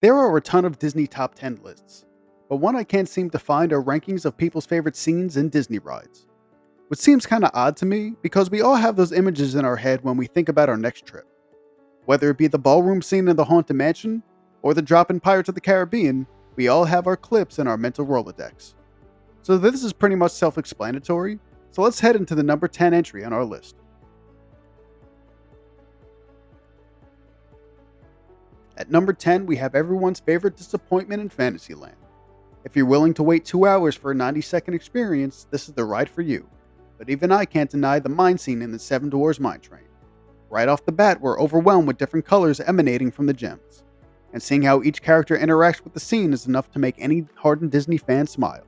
There are a ton of Disney top 10 lists, but one I can't seem to find are rankings of people's favorite scenes in Disney rides. Which seems kinda odd to me because we all have those images in our head when we think about our next trip. Whether it be the ballroom scene in the Haunted Mansion or the drop in Pirates of the Caribbean, we all have our clips in our mental Rolodex. So this is pretty much self explanatory, so let's head into the number 10 entry on our list. At number 10, we have everyone's favorite disappointment in Fantasyland. If you're willing to wait 2 hours for a 90-second experience, this is the ride for you. But even I can't deny the mine scene in the Seven Dwarfs Mine Train. Right off the bat, we're overwhelmed with different colors emanating from the gems. And seeing how each character interacts with the scene is enough to make any hardened Disney fan smile.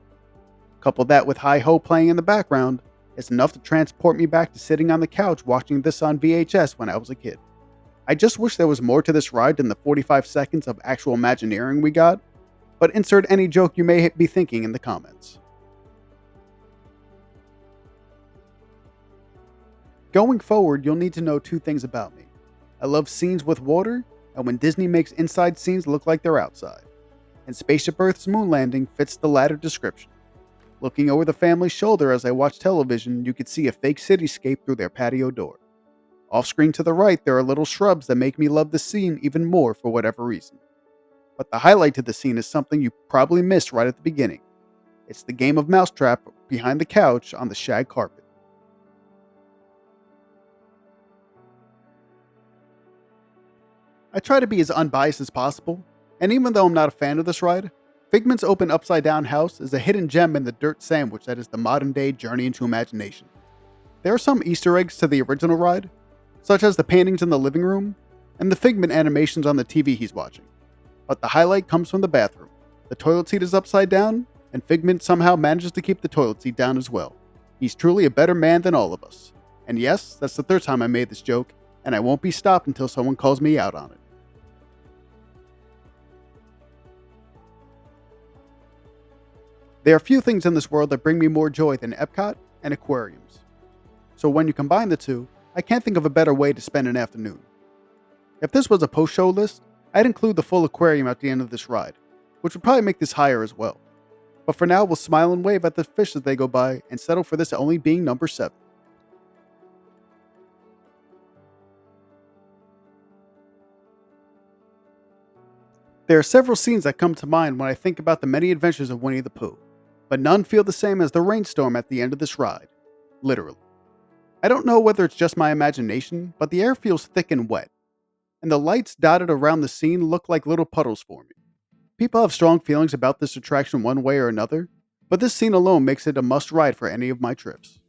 Couple that with Hi Ho playing in the background, it's enough to transport me back to sitting on the couch watching this on VHS when I was a kid. I just wish there was more to this ride than the 45 seconds of actual Imagineering we got, but insert any joke you may be thinking in the comments. Going forward, you'll need to know two things about me. I love scenes with water, and when Disney makes inside scenes look like they're outside. And Spaceship Earth's moon landing fits the latter description. Looking over the family's shoulder as I watch television, you could see a fake cityscape through their patio door. Off screen to the right, there are little shrubs that make me love the scene even more for whatever reason. But the highlight to the scene is something you probably missed right at the beginning. It's the game of Mousetrap behind the couch on the shag carpet. I try to be as unbiased as possible, and even though I'm not a fan of this ride, Figments Open Upside Down House is a hidden gem in the dirt sandwich that is the modern day journey into imagination. There are some Easter eggs to the original ride, such as the paintings in the living room and the Figment animations on the TV he's watching. But the highlight comes from the bathroom. The toilet seat is upside down, and Figment somehow manages to keep the toilet seat down as well. He's truly a better man than all of us. And yes, that's the third time I made this joke, and I won't be stopped until someone calls me out on it. There are few things in this world that bring me more joy than Epcot and aquariums. So when you combine the two, I can't think of a better way to spend an afternoon. If this was a post-show list, I'd include the full aquarium at the end of this ride, which would probably make this higher as well. But for now, we'll smile and wave at the fish as they go by and settle for this only being number 7. There are several scenes that come to mind when I think about the many adventures of Winnie the Pooh, but none feel the same as the rainstorm at the end of this ride. Literally. I don't know whether it's just my imagination, but the air feels thick and wet, and the lights dotted around the scene look like little puddles for me. People have strong feelings about this attraction one way or another, but this scene alone makes it a must ride for any of my trips.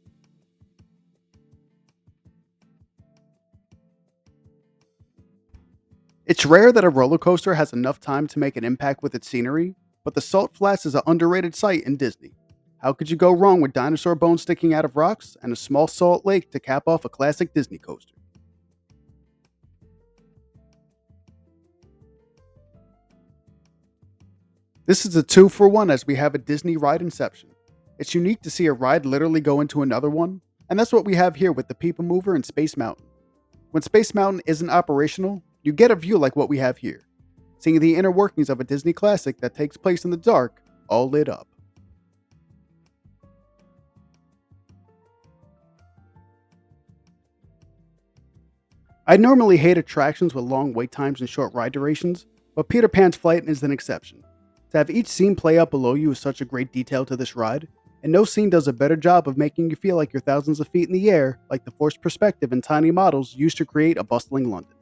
It's rare that a roller coaster has enough time to make an impact with its scenery, but the Salt Flats is an underrated sight in Disney. How could you go wrong with dinosaur bones sticking out of rocks and a small salt lake to cap off a classic Disney coaster? This is a 2 for 1 as we have a Disney ride Inception. It's unique to see a ride literally go into another one, and that's what we have here with the People Mover and Space Mountain. When Space Mountain isn't operational, you get a view like what we have here, seeing the inner workings of a Disney classic that takes place in the dark, all lit up. I normally hate attractions with long wait times and short ride durations, but Peter Pan's flight is an exception. To have each scene play out below you is such a great detail to this ride, and no scene does a better job of making you feel like you're thousands of feet in the air, like the forced perspective and tiny models used to create a bustling London.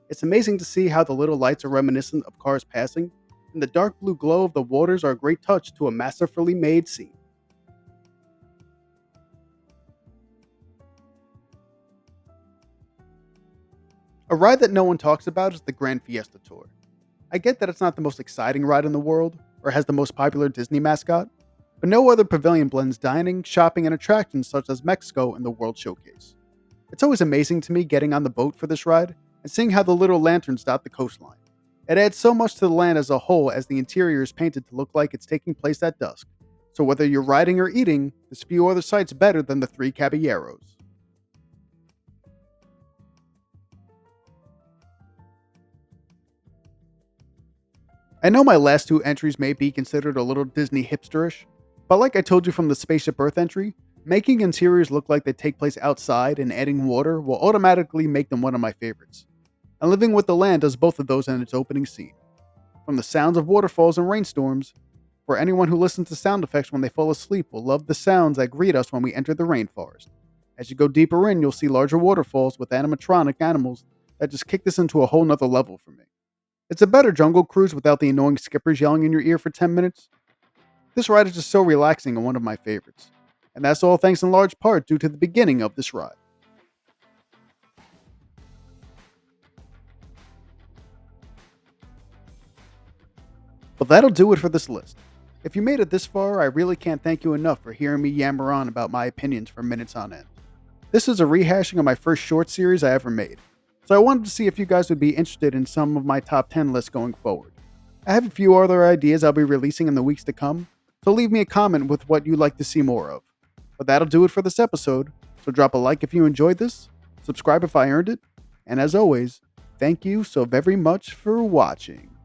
It's amazing to see how the little lights are reminiscent of cars passing, and the dark blue glow of the waters are a great touch to a masterfully made scene. A ride that no one talks about is the Grand Fiesta Tour. I get that it's not the most exciting ride in the world, or has the most popular Disney mascot, but no other pavilion blends dining, shopping, and attractions such as Mexico in the World Showcase. It's always amazing to me getting on the boat for this ride and seeing how the little lanterns dot the coastline. It adds so much to the land as a whole as the interior is painted to look like it's taking place at dusk. So whether you're riding or eating, there's few other sights better than the Three Caballeros. I know my last two entries may be considered a little Disney hipsterish, but like I told you from the Spaceship Earth entry, making interiors look like they take place outside and adding water will automatically make them one of my favorites. And Living with the Land does both of those in its opening scene. From the sounds of waterfalls and rainstorms, for anyone who listens to sound effects when they fall asleep will love the sounds that greet us when we enter the rainforest. As you go deeper in, you'll see larger waterfalls with animatronic animals that just kick this into a whole nother level for me. It's a better jungle cruise without the annoying skippers yelling in your ear for 10 minutes. This ride is just so relaxing and one of my favorites. And that's all thanks in large part due to the beginning of this ride. But that'll do it for this list. If you made it this far, I really can't thank you enough for hearing me yammer on about my opinions for minutes on end. This is a rehashing of my first short series I ever made, so I wanted to see if you guys would be interested in some of my top 10 lists going forward. I have a few other ideas I'll be releasing in the weeks to come, so leave me a comment with what you'd like to see more of. But that'll do it for this episode, so drop a like if you enjoyed this, subscribe if I earned it, and as always, thank you so very much for watching.